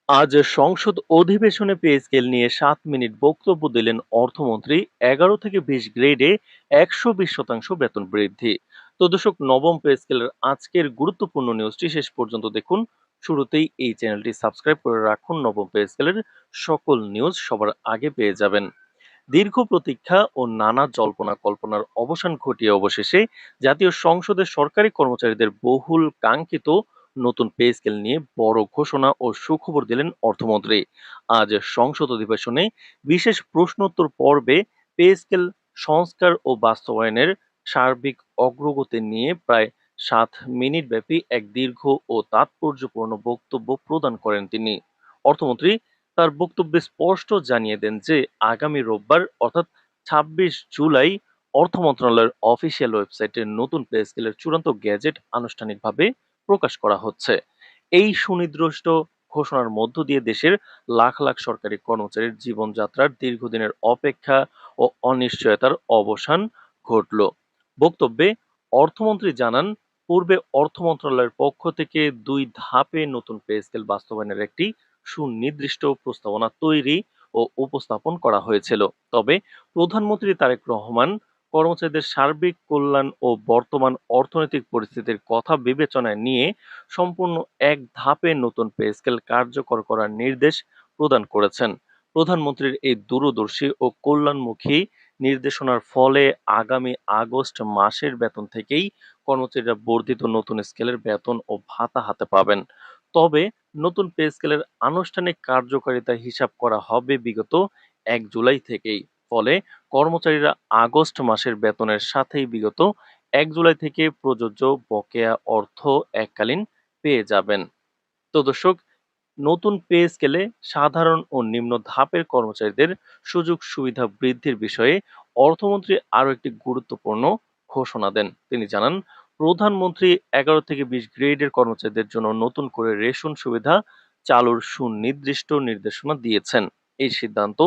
আজ সংসদ অধিবেশনে পে স্কেল নিয়ে 7 মিনিট বক্তব্য দিলেন অর্থমন্ত্রী। 11 থেকে 20 গ্রেডে 120% বেতন বৃদ্ধি। তো দর্শক, নবম পে স্কেলের আজকের গুরুত্বপূর্ণ নিউজটি শেষ পর্যন্ত দেখুন। শুরুতেই এই চ্যানেলটি সাবস্ক্রাইব করে রাখুন। নবম পে স্কেলের সকল নিউজ সবার আগে পেয়ে যাবেন। দীর্ঘ প্রতীক্ষা ও নানা জল্পনা কল্পনার অবসান ঘটিয়ে অবশেষে জাতীয় সংসদের সরকারি কর্মচারীদের বহুল কাঙ্ক্ষিত নতুন পে স্কেল নিয়ে বড় ঘোষণা ও সুখবর দিলেন অর্থমন্ত্রী। আজ সংসদ অধিবেশনে বিশেষ প্রশ্নোত্তর পর্বে পে স্কেল সংস্কার ও বাস্তবায়নের সার্বিক অগ্রগতি নিয়ে প্রায় 7 মিনিট ব্যাপী এক দীর্ঘ ও তাৎপর্যপূর্ণ বক্তব্য প্রদান করেন তিনি। অর্থমন্ত্রী তার বক্তব্যে স্পষ্ট জানিয়ে দেন যে আগামী রোববার অর্থাৎ 26 জুলাই অর্থ মন্ত্রণালয়ের অফিসিয়াল ওয়েবসাইটে নতুন পে স্কেলের চূড়ান্ত গ্যাজেট আনুষ্ঠানিকভাবে প্রকাশ করা হচ্ছে। এই সুনির্দিষ্ট ঘোষণার মধ্য দিয়ে দেশের লাখ লাখ সরকারি কর্মচারীর জীবনযাত্রার দীর্ঘদিনের অপেক্ষা ও অনিশ্চয়তার অবসান ঘটল। বক্তব্যে অর্থমন্ত্রী জানান, পূর্বে অর্থ মন্ত্রণালয়ের পক্ষ থেকে 2 ধাপে নতুন পে স্কেল বাস্তবায়নের একটি সুনির্দিষ্ট প্রস্তাবনা তৈরি ও উপস্থাপন করা হয়েছিল। তবে প্রধানমন্ত্রী তারেক রহমান কর্মচারীদের সার্বিক কল্যাণ ও বর্তমান অর্থনৈতিক পরিস্থিতির কথা বিবেচনায় নিয়ে সম্পূর্ণ এক ধাপে নতুন পে স্কেল কার্যকর করার নির্দেশ প্রদান করেছেন। প্রধানমন্ত্রীর এই দূরদর্শী ও কল্যাণমুখী নির্দেশনার ফলে আগামী আগস্ট মাসের বেতন থেকেই কর্মচারীরা বর্ধিত নতুন স্কেলের বেতন ও ভাতা হাতে পাবেন। তবে নতুন পে স্কেলের আনুষ্ঠানিক কার্যকারিতা হিসাব করা হবে বিগত 1 জুলাই থেকেই। ফলে কর্মচারীরা আগস্ট মাসের বেতনের সাথেই বিগত 1 জুলাই থেকে প্রযোজ্য বকেয়া অর্থ এককালীন পেয়ে যাবেন। তো দর্শক, নতুন পে স্কেলে সাধারণ ও নিম্ন ধাপের কর্মচারীদের সুযোগ সুবিধা বৃদ্ধির বিষয়ে অর্থমন্ত্রী আরো একটি গুরুত্বপূর্ণ ঘোষণা দেন। তিনি জানান, প্রধানমন্ত্রী 11 থেকে 20 গ্রেডের কর্মচারীদের জন্য নতুন করে রেশন সুবিধা চালুর সুনির্দিষ্ট নির্দেশনা দিয়েছেন। এই সিদ্ধান্ত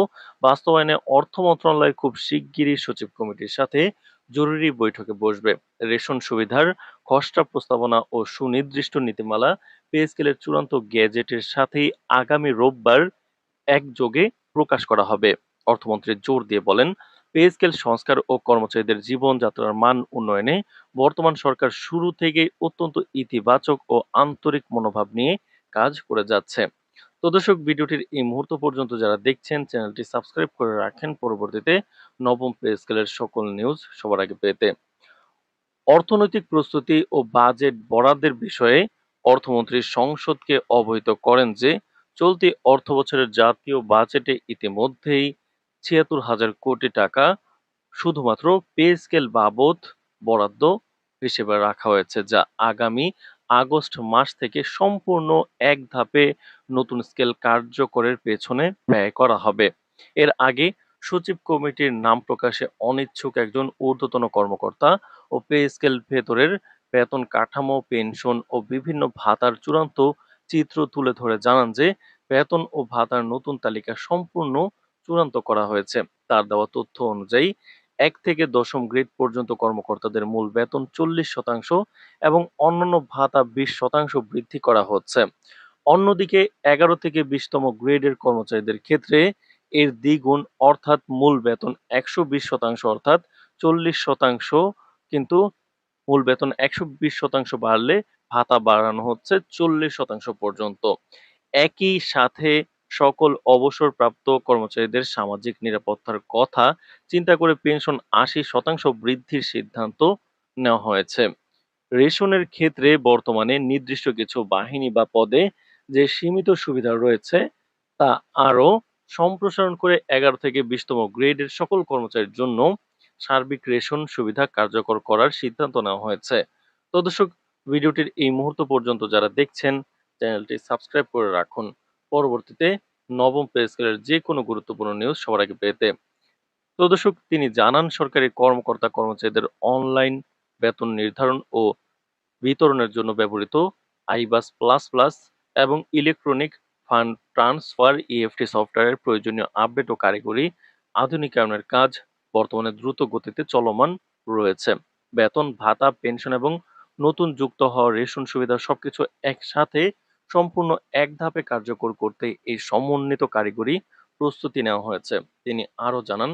বাস্তবায়নে অর্থ মন্ত্রণালয় খুব শিগগিরই সচিব কমিটির সাথে জরুরি বৈঠকে বসবে। রেশন সুবিধার খসড়া প্রস্তাবনা ও সুনির্দিষ্ট নীতিমালা পে স্কেলের চূড়ান্ত গেজেটের সাথেই আগামী রোববার একযোগে প্রকাশ করা হবে। অর্থমন্ত্রী জোর দিয়ে বলেন, পে স্কেল সংস্কার ও কর্মচারীদের জীবনযাত্রার মান উন্নয়নে বর্তমান সরকার শুরু থেকেই অত্যন্ত ইতিবাচক ও আন্তরিক মনোভাব নিয়ে কাজ করে যাচ্ছে। তো দর্শক, ভিডিওটির এই মুহূর্ত পর্যন্ত যারা দেখছেন চ্যানেলটি সাবস্ক্রাইব করে রাখেন পরবর্তীতে নবম পে স্কেলের সকল নিউজ সবার আগে পেতে। অর্থনৈতিক প্রস্তুতি ও বাজেট বরাদ্দের বিষয়ে অর্থমন্ত্রী সংসদকে অবহিত করেন যে চলতি অর্থবছরের জাতীয় বাজেটে ইতিমধ্যেই 76,000 কোটি টাকা শুধুমাত্র পে স্কেল বাবদ বরাদ্দ হিসেবে রাখা হয়েছে, যা আগামী আগস্ট মাস থেকে সম্পূর্ণ এক ধাপে নতুন স্কেল কার্যকরের পেছনে ব্যয় করা হবে। এর আগে সচিব কমিটির নাম প্রকাশে অনিচ্ছুক একজন ঊর্ধ্বতন কর্মকর্তা ও পে স্কেল ভেতরের বেতন কাঠামো, পেনশন ও বিভিন্ন ভাতার চূড়ান্ত চিত্র তুলে ধরে জানান যে বেতন ও ভাতার নতুন তালিকা সম্পূর্ণ চূড়ান্ত করা হয়েছে। তার দেওয়া তথ্য অনুযায়ী 1 থেকে 10ম গ্রেড পর্যন্ত কর্মকর্তাদের মূল বেতন 40% এবং অন্যান্য ভাতা 20% বৃদ্ধি করা হচ্ছে। অন্যদিকে 11 থেকে 20তম গ্রেডের কর্মচারীদের ক্ষেত্রে এর দ্বিগুণ অর্থাৎ মূল বেতন 120% অর্থাৎ 40%, কিন্তু মূল বেতন 120% বাড়লে ভাতা বাড়ানো হচ্ছে 40% পর্যন্ত। একই সাথে সকল অবসরপ্রাপ্ত কর্মচারীদের সামাজিক নিরাপত্তার কথা চিন্তা করে পেনশন 80% বৃদ্ধির সিদ্ধান্ত নেওয়া হয়েছে। রেশনের ক্ষেত্রে বর্তমানে নির্দিষ্ট কিছু বাহিনী বা পদে যে সীমিত সুবিধা রয়েছে তা আরো সম্প্রসারণ করে 11 থেকে 20তম গ্রেডের সকল কর্মচারীর জন্য সার্বিক রেশন সুবিধা কার্যকর করার সিদ্ধান্ত নেওয়া হয়েছে। তো দর্শক, ভিডিওটির এই মুহূর্ত পর্যন্ত যারা দেখছেন চ্যানেলটি সাবস্ক্রাইব করে রাখুন পরবর্তীতে নবম পে স্কেলের যে কোনো গুরুত্বপূর্ণ নিউজ সবার আগে পেতে। তো দর্শক, তিনি জানান, সরকারি কর্মকর্তা কর্মচারীদের অনলাইন বেতন নির্ধারণ ও বিতরণের জন্য ব্যবহৃত আইবাস প্লাস প্লাস এবং ইলেকট্রনিক ফান্ড ট্রান্সফার ইএফটি সফটওয়্যারের প্রয়োজনীয় আপডেট ও কারিগরি আধুনিকায়নের কাজ বর্তমানে দ্রুত গতিতে চলমান রয়েছে। বেতন, ভাতা, পেনশন এবং নতুন যুক্ত হওয়া রেশন সুবিধা সবকিছু একসাথে সম্পূর্ণ এক ধাপে কার্যকর করতে এই সমন্বিত কারিগরি প্রস্তুতি নেওয়া হয়েছে। তিনি আরো জানান,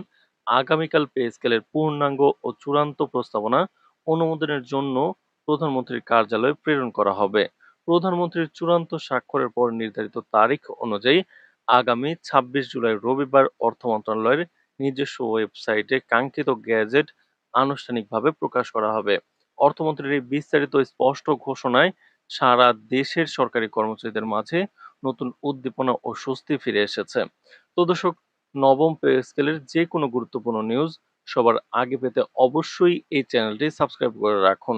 আগামীকাল পে স্কেলের পূর্ণাঙ্গ ও চূড়ান্ত প্রস্তাবনা অনুমোদনের জন্য প্রধানমন্ত্রীর কার্যালয়ে প্রেরণ করা হবে। প্রধানমন্ত্রীর চূড়ান্ত স্বাক্ষরের পর নির্ধারিত তারিখ অনুযায়ী আগামী ২৬ জুলাই রবিবার অর্থ মন্ত্রণালয়ের নিজস্ব ওয়েবসাইটে কাঙ্ক্ষিত গেজেট আনুষ্ঠানিকভাবে প্রকাশ করা হবে। অর্থমন্ত্রীর এই বিস্তারিত স্পষ্ট ঘোষণায় সারা দেশের সরকারি কর্মচারীদের মাঝে নতুন উদ্দীপনা ও স্বস্তি ফিরে এসেছে। তো দর্শক, নবম পে স্কেলের যে কোনো গুরুত্বপূর্ণ নিউজ সবার আগে পেতে অবশ্যই এই চ্যানেলটি সাবস্ক্রাইব করে রাখুন।